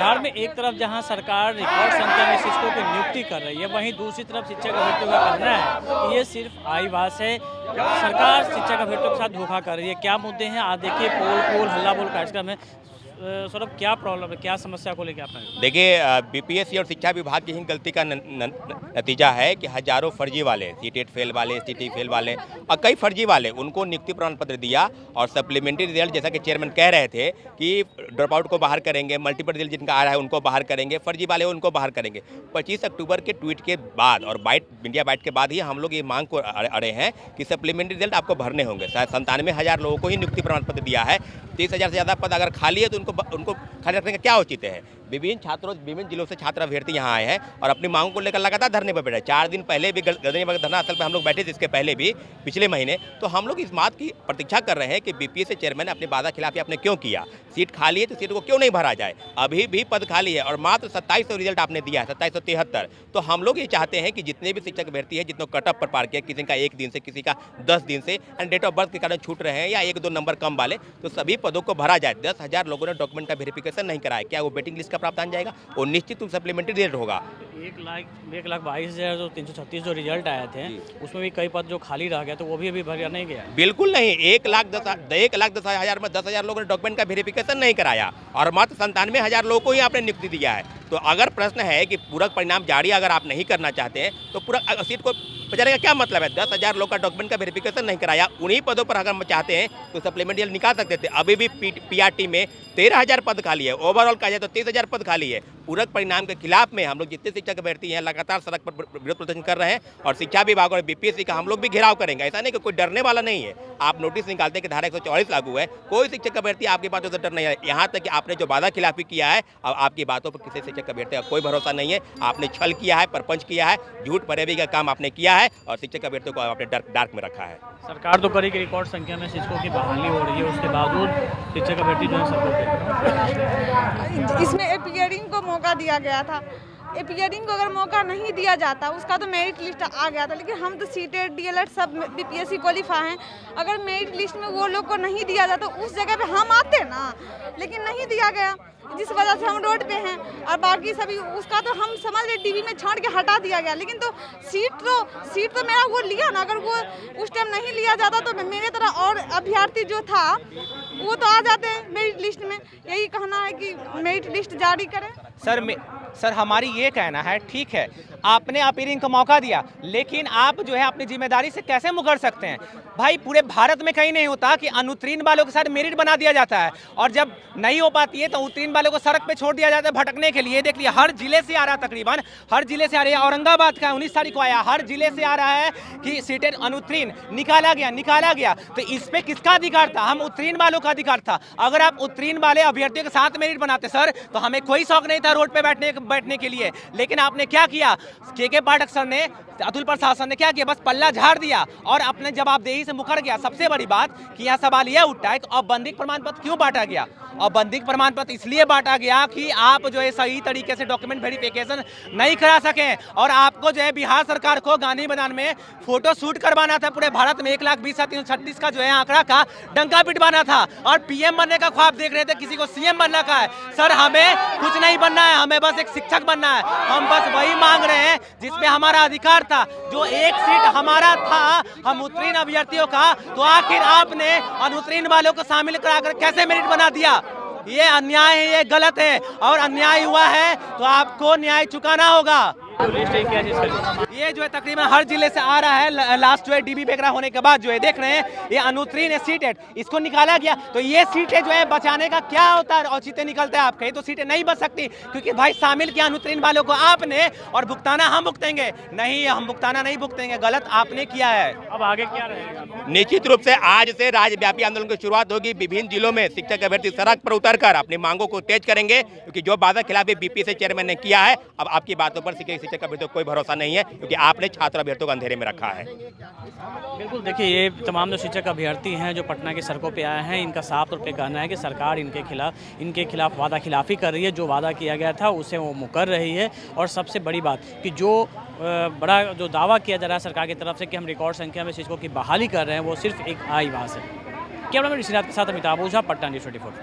बिहार में एक तरफ जहां सरकार रिकॉर्ड संख्या में शिक्षकों की नियुक्ति कर रही है, वहीं दूसरी तरफ शिक्षक अभ्यर्थियों का कहना है कि ये सिर्फ आईवास है। सरकार शिक्षक अभ्यर्थियों के साथ धोखा कर रही है। क्या मुद्दे हैं, आज देखिए पोल हल्ला बोल कार्यक्रम है। सौरभ, क्या प्रॉब्लम है, क्या समस्या को लेकर आपने? देखिए, बीपीएससी और शिक्षा विभाग की ही गलती का नतीजा है कि हजारों फर्जी वाले, सीटेट फेल वाले, सीटी फेल वाले और कई फर्जी वाले, उनको नियुक्ति प्रमाण पत्र दिया और सप्लीमेंट्री रिजल्ट, जैसा कि चेयरमैन कह रहे थे कि ड्रॉप आउट को बाहर करेंगे, मल्टीपल रिजल्ट जिनका आ रहा है उनको बाहर करेंगे, फर्जी वाले उनको बाहर करेंगे। 25 अक्टूबर के ट्वीट के बाद और इंडिया बाइट के बाद ही हम लोग ये मांग को अड़े हैं कि सप्लीमेंट्री रिजल्ट आपको भरने होंगे। शायद 97,000 लोगों को ही नियुक्ति प्रमाण पत्र दिया है। 30,000 से ज़्यादा पद अगर खाली है तो उनको खाली रखने का क्या औचित्य है? विभिन्न जिलों से छात्र अभ्यर्थी यहाँ आए हैं और अपनी मांगों को लेकर लगातार धरने पर बैठे। 4 दिन पहले भी गदनीबाग धरना स्थल पर हम लोग बैठे थे, इसके पहले भी पिछले महीने। तो हम लोग इस बात की प्रतीक्षा कर रहे हैं कि बीपीएससी चेयरमैन ने अपनी वादा खिलाफी आपने क्यों किया? सीट खाली है तो सीट को क्यों नहीं भरा जाए? अभी भी पद खाली है और मात्र 2700 रिजल्ट आपने दिया है, 2773। तो हम लोग ये चाहते हैं कि जितने भी शिक्षक अभ्यर्थी है, जितने कट ऑफ पर पार किया, किसी का 1 दिन से, किसी का 10 दिन से, एंड डेट ऑफ बर्थ के कारण छूट रहे हैं या 1-2 नंबर कम वाले, तो सभी पदों को भरा जाए। 10,000 लोगों ने डॉक्यूमेंट का वेरिफिकेशन नहीं कराया, क्या वो वेटिंग लिस्ट का प्रावधान जाएगा? वो निश्चित रूप सप्लीमेंट्री रिजल्ट होगा। 1,22,000 जो 336 जो रिजल्ट आए थे, उसमें भी कई पद जो खाली रह गया तो वो भी अभी भरा नहीं गया। बिल्कुल नहीं। 1,10,000 में 10,000 लोगों ने डॉक्यूमेंट का वेरिफिकेशन नहीं कराया और मात्र 97,000 लोगों को ही आपने नियुक्ति दिया है। तो अगर प्रश्न है कि पूरक परिणाम जारी अगर आप नहीं करना चाहते हैं तो पूरक सीट को बचाने का क्या मतलब है? 10,000 लोग का डॉक्यूमेंट का वेरिफिकेशन नहीं कराया, उन्हीं पदों पर अगर हम चाहते हैं तो सप्लीमेंट्री निकाल सकते थे। अभी भी पीआरटी में 13,000 पद खाली है, ओवरऑल कहा जाए तो 30,000 पद खाली है। पूरक परिणाम के खिलाफ में हम लोग जितने शिक्षक अभ्यर्थी हैं लगातार सड़क पर विरोध प्रदर्शन कर रहे हैं और शिक्षा विभाग और बीपीएससी का हम लोग भी घेराव करेंगे। ऐसा नहीं कि कोई डरने वाला नहीं है। आप नोटिस निकालते हैं कि धारा 144 लागू है, कोई शिक्षक अभ्यर्थी आपकी बातों से डर नहीं है। यहाँ तक कि आपने जो वादा खिलाफी किया है, अब आपकी बातों पर किसी शिक्षक अभ्यर्थी का कोई भरोसा नहीं है। आपने छल किया है, परपंच किया है, झूठ फरेबी का काम आपने किया है और शिक्षक अभ्यर्थियों को आपने डार्क में रखा है। सरकार तो करी कि रिकॉर्ड संख्या में शिक्षकों की बहाली हो रही है, उसके बावजूद शिक्षक अभ्यर्थी जो है सड़कों पे। इसमें अपीयरिंग को मौका दिया गया था। अपीयरिंग को अगर मौका नहीं दिया जाता, उसका तो मेरिट लिस्ट आ गया था, लेकिन हम तो सीटेट डीएलएड सब बीपीएससी क्वालिफाई हैं। अगर मेरिट लिस्ट में वो लोग को नहीं दिया जाता उस जगह पे हम आते ना, लेकिन नहीं दिया गया, जिस वजह से हम रोड पे हैं। और बाकी सभी उसका तो हम समझ रहे डीबी में छांट के हटा दिया गया, लेकिन तो सीट तो मेरा वो लिया ना। अगर वो उस टाइम नहीं लिया जाता तो मेरे तरह और अभ्यर्थी जो था वो तो आ जाते मेरिट लिस्ट में। यही कहना है कि मेरिट लिस्ट जारी करें। सर हमारी ये कहना है, ठीक है आपने अपीयरिंग का मौका दिया, लेकिन आप जो है अपनी जिम्मेदारी से कैसे मुकर सकते हैं? भाई पूरे भारत में कहीं नहीं होता कि अनुत्तीर्ण वालों के साथ मेरिट बना दिया जाता है और जब नहीं हो पाती है तो उत्तीर्ण वालों को सड़क पे छोड़ दिया जाता है भटकने के लिए। देख लिया, हर जिले से आ रहा, तकरीबन हर जिले से आ रही है। औरंगाबाद का 19 तारीख को आया, हर जिले से आ रहा है कि सीटेट अनुत्तीर्ण निकाला गया। तो इस पे किसका अधिकार था? हम उत्तीर्ण वालों का अधिकार था। अगर आप उत्तीर्ण वाले अभ्यर्थियों के साथ मेरिट बनाते सर, तो हमें कोई शौक नहीं था रोड पे बैठने के लिए। लेकिन आपने क्या किया? के पाठक सर ने, अतुल प्रशासन ने क्या किया? बस पल्ला झाड़ दिया और अपने जवाबदेही से मुकर गया। सबसे बड़ी बात कि यहाँ सवाल यह उठता है कि औपबंधिक प्रमाण पत्र क्यों बांटा गया? औपबंधिक प्रमाण पत्र इसलिए बांटा गया कि आप जो है सही तरीके से डॉक्यूमेंट वेरिफिकेशन नहीं करा सकें और आपको जो है बिहार सरकार को गांधी मैदान में फोटो शूट करवाना था। पूरे भारत में 1,20,336 का जो है आंकड़ा का डंका पिटवाना था और पीएम बनने का ख्वाब देख रहे थे, किसी को सीएम बनना का है। सर हमें कुछ नहीं बनना है, हमें बस एक शिक्षक बनना है। हम बस वही मांग रहे हैं जिसपे हमारा अधिकार था। जो एक सीट हमारा था, हम उत्तीर्ण अभ्यर्थियों का, तो आखिर आपने अनुत्तीर्ण वालों को शामिल कराकर कैसे मेरिट बना दिया? ये अन्याय है, ये गलत है और अन्याय हुआ है तो आपको न्याय चुकाना होगा। ये जो है तकरीबन हर जिले से आ रहा है। लास्ट जो है डीबी बेगरा होने के बाद जो है देख रहे हैं ये अनुत्तीर्ण सीटेट, इसको निकाला गया। तो ये सीटें जो है बचाने का क्या होता है? औचित्य निकलता है आपका? ये तो सीटें नहीं बच सकती क्योंकि भाई शामिल किया अनुत्तीर्ण वालों को आपने और भुगताना हम भुगतेंगे। नहीं, हम भुगताना नहीं भुगतेंगे, गलत आपने किया है। अब आगे क्या रहेगा? निश्चित रूप से आज से राज्यव्यापी आंदोलन की शुरुआत होगी। विभिन्न जिलों में शिक्षक अभ्यर्थी सड़क पर उतरकर अपनी मांगों को तेज करेंगे क्योंकि जो वादा खिलाफी बीपीएससी चेयरमैन ने किया है, अब आपकी बातों पर शिक्षक अभ्यर्थियों को कोई भरोसा नहीं है क्योंकि आपने छात्र अभ्यर्थियों को अंधेरे में रखा है। बिल्कुल, देखिए ये तमाम जो शिक्षक अभ्यर्थी हैं जो पटना की सड़कों पे आए हैं, इनका साफ तौर पे कहना है कि सरकार इनके खिलाफ वादा खिलाफी कर रही है। जो वादा किया गया था उसे वो मुकर रही है और सबसे बड़ी बात कि जो बड़ा जो दावा किया जा रहा है सरकार की तरफ से कि हम रिकॉर्ड संख्या में शिक्षकों की बहाली कर रहे हैं, वो सिर्फ एक आईवास है। कैमरामैन ऋषिनाथ के साथ अमिताभ ओझा, पटना न्यूज़ 24।